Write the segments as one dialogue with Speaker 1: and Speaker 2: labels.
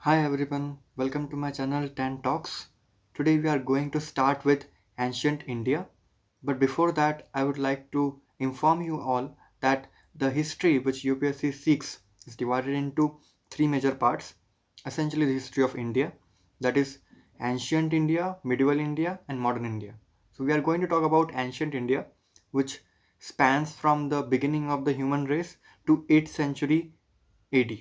Speaker 1: Hi everyone, welcome to my channel 10 Talks. Today we are going to start with ancient India. But before that, I would like to inform you all that the history which UPSC seeks is divided into three major parts. Essentially, the history of India, that is ancient India, medieval India, and modern India. So we are going to talk about ancient India, which spans from the beginning of the human race to 8th century AD.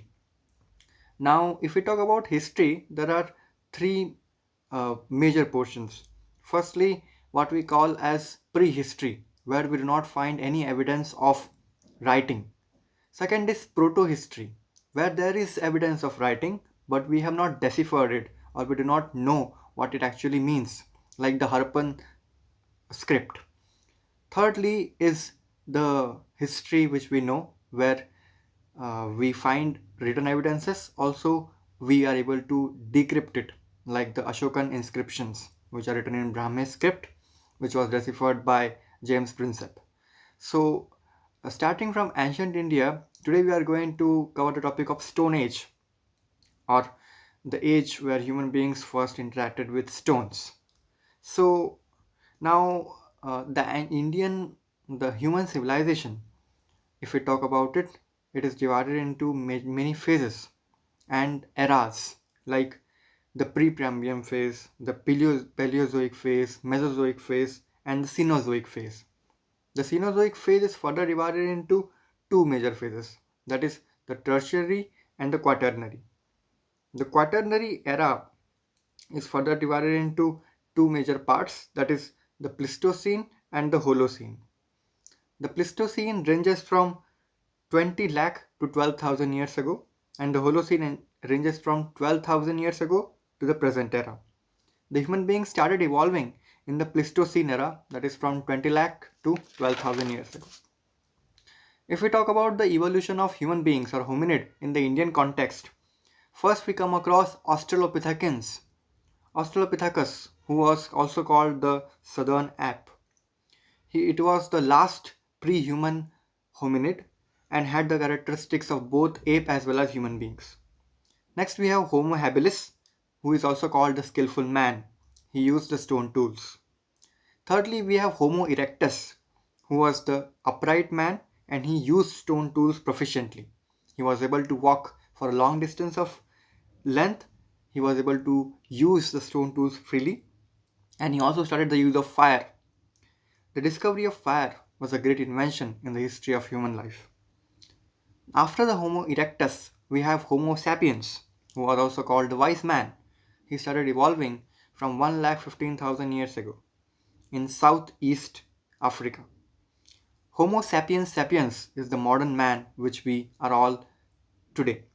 Speaker 1: Now, if we talk about history, there are three major portions. Firstly, what we call as prehistory, where we do not find any evidence of writing. Second is proto-history, where there is evidence of writing, but we have not deciphered it or we do not know what it actually means, like the Harappan script. Thirdly is the history which we know, where we find written evidences. Also, we are able to decrypt it, like the Ashokan inscriptions, which are written in Brahmi script, which was deciphered by James Prinsep. So, starting from ancient India, today we are going to cover the topic of Stone Age, or the age where human beings first interacted with stones. So, now the human civilization, if we talk about it, it is divided into many phases and eras, like the pre-Prambian phase, the Paleozoic phase, Mesozoic phase, and the Cenozoic phase. The Cenozoic phase is further divided into two major phases, that is the Tertiary and the Quaternary. The Quaternary era is further divided into two major parts, that is the Pleistocene and the Holocene. The Pleistocene ranges from 20 lakh to 12,000 years ago, and the Holocene ranges from 12,000 years ago to the present era. The human beings started evolving in the Pleistocene era, that is from 20 lakh to 12,000 years ago. If we talk about the evolution of human beings or hominid in the Indian context, first we come across Australopithecines. Australopithecus, who was also called the Southern Ape. It was the last pre-human hominid and had the characteristics of both ape as well as human beings. Next we have Homo habilis, who is also called the skillful man. He used the stone tools. Thirdly, we have Homo erectus, who was the upright man and he used stone tools proficiently. He was able to walk for a long distance of length. He was able to use the stone tools freely, and he also started the use of fire. The discovery of fire was a great invention in the history of human life. After the Homo erectus, we have Homo sapiens, who was also called the wise man. He started evolving from 1,15,000 years ago in southeast Africa. Homo sapiens sapiens is the modern man which we are all today.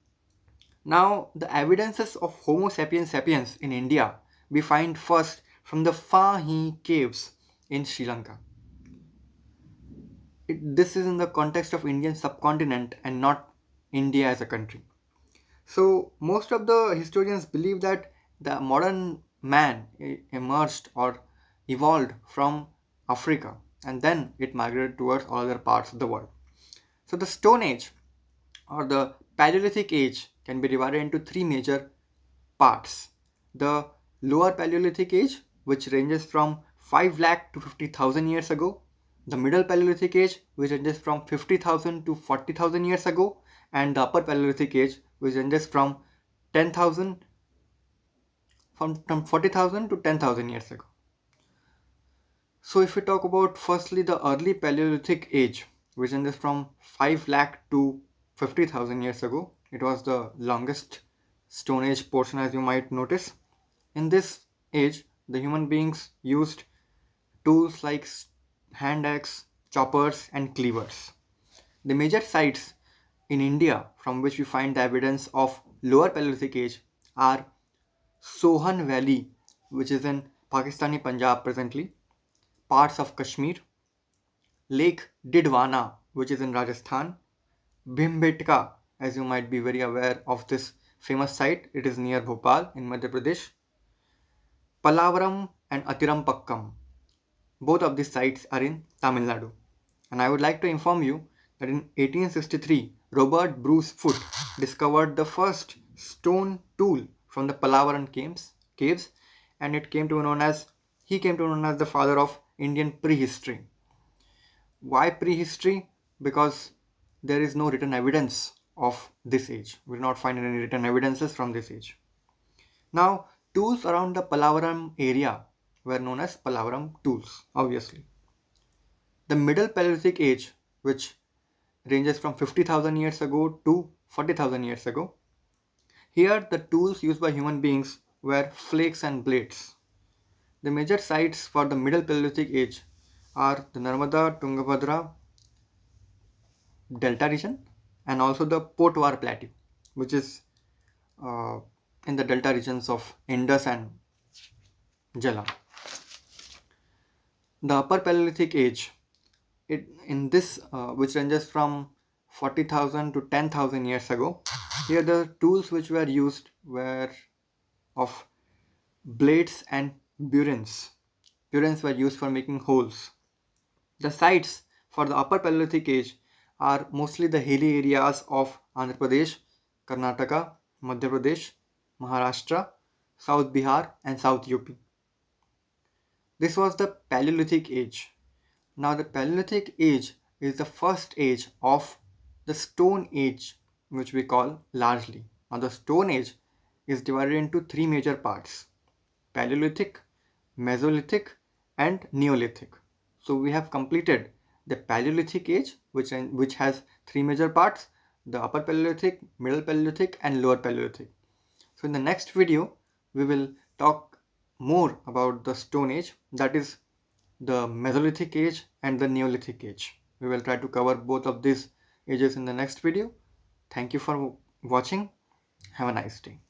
Speaker 1: Now, the evidences of Homo sapiens sapiens in India we find first from the Fahi caves in Sri Lanka. This is in the context of Indian subcontinent and not India as a country. So most of the historians believe that the modern man emerged or evolved from Africa and then it migrated towards all other parts of the world. So the Stone Age or the Paleolithic Age can be divided into three major parts. The Lower Paleolithic Age, which ranges from 5 lakh to 50,000 years ago, the Middle Paleolithic Age, which ranges from 50,000 to 40,000 years ago, and the Upper Paleolithic Age, which ranges from 10,000 from 40,000 to 10,000 years ago. So if we talk about firstly the early Paleolithic age, which ranges from 5 lakh to 50,000 years ago, it was the longest Stone Age portion, as you might notice. In this age, the human beings used tools like hand axe, choppers, and cleavers. The major sites in India from which we find the evidence of lower Paleolithic age are Sohan Valley, which is in Pakistani Punjab presently, parts of Kashmir, Lake Didwana, which is in Rajasthan, Bhimbetka, as you might be very aware of this famous site, it is near Bhopal in Madhya Pradesh, Palavaram and Atirampakkam. Both of these sites are in Tamil Nadu. And I would like to inform you that in 1863, Robert Bruce Foote discovered the first stone tool from the Pallavaran caves, and he came to known as the father of Indian prehistory. Why prehistory? Because there is no written evidence of this age. We do not find any written evidences from this age. Now, tools around the Pallavaram area were known as Pallavaram tools, obviously. The Middle Paleolithic age, which ranges from 50,000 years ago to 40,000 years ago, here the tools used by human beings were flakes and blades. The major sites for the Middle Paleolithic age are the Narmada Tungabhadra delta region and also the Potwar plateau, which is uh, in the delta regions of Indus and Jhelum. The Upper Paleolithic age, in this which ranges from 40,000 to 10,000 years ago, here the tools which were used were of blades and burins. Burins were used for making holes. The sites for the Upper Paleolithic age are mostly the hilly areas of Andhra Pradesh, Karnataka, Madhya Pradesh, Maharashtra, South Bihar, and South UP. This was the Paleolithic age. Now, the Paleolithic age is the first age of the Stone Age, which we call largely. Now, the Stone Age is divided into three major parts: Paleolithic, Mesolithic, and Neolithic. So, we have completed the Paleolithic age, which has three major parts: the Upper Paleolithic, Middle Paleolithic, and Lower Paleolithic. So, in the next video, we will talk more about the Stone Age, that is the Mesolithic age and the Neolithic age. We will try to cover both of these ages in the next video. Thank you for watching. Have a nice day.